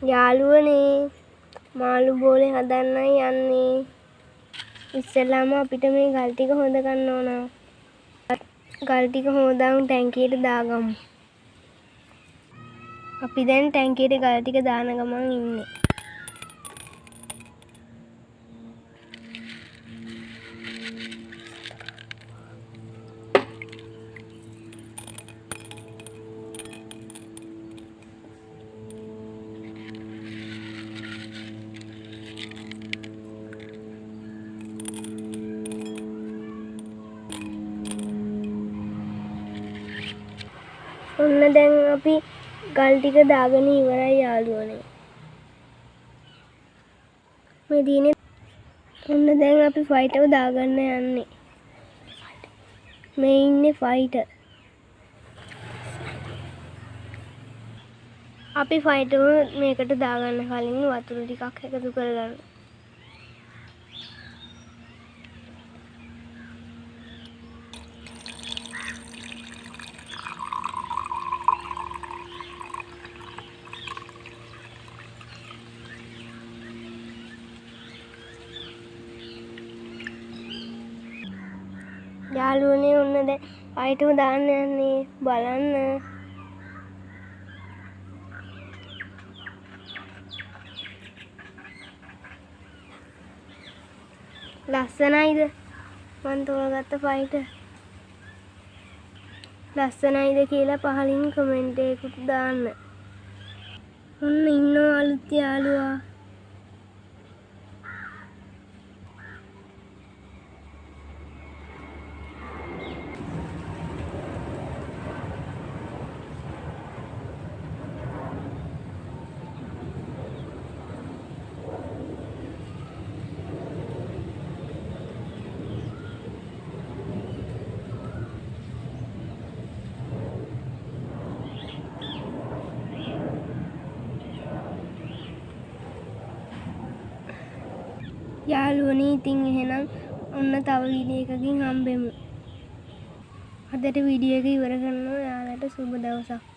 යාළුවනේ මාළු බෝලේ හදන්නයි යන්නේ. ඉස්සෙල්ලාම අපිට මේ ගල් ටික හොද ගන්න ඕන. ගල් ටික හොදාම ටැංකියට දාගමු. අපි දැන් ටැංකියට ගල් ටික දාන ගමන් ඉන්නේ. ඔන්න දැන් අපි ගල් ටික දාගෙන ඉවරයි යාළුවනේ. මේ දිනේ ඔන්න දැන් අපි ෆයිටර් දාගන්න යන්නේ. මේ ඉන්නේ ෆයිටර්. අපි ෆයිටර් මේකට දාගන්න කලින් වතුර ටිකක් එකතු කරගන්න. යාළුවනේ ඔන්න දැන් ෆයිටර් දාන්න යන්නේ බලන්න. ලස්සනයිද? මං තෝරගත්ත ෆයිටර්. ලස්සනයිද කියලා පහලින් කමෙන්ට් එකකුත් දාන්න. ඔන්න ඉන්නවා අලුත් යාළුවා. යාළුවනේ ඉතින් එහෙනම් ඔන්න තව වීඩියෝ එකකින් හම්බෙමු. අදට වීඩියෝ එක ඉවර කරනවා. යාළුවට සුබ දවසක්.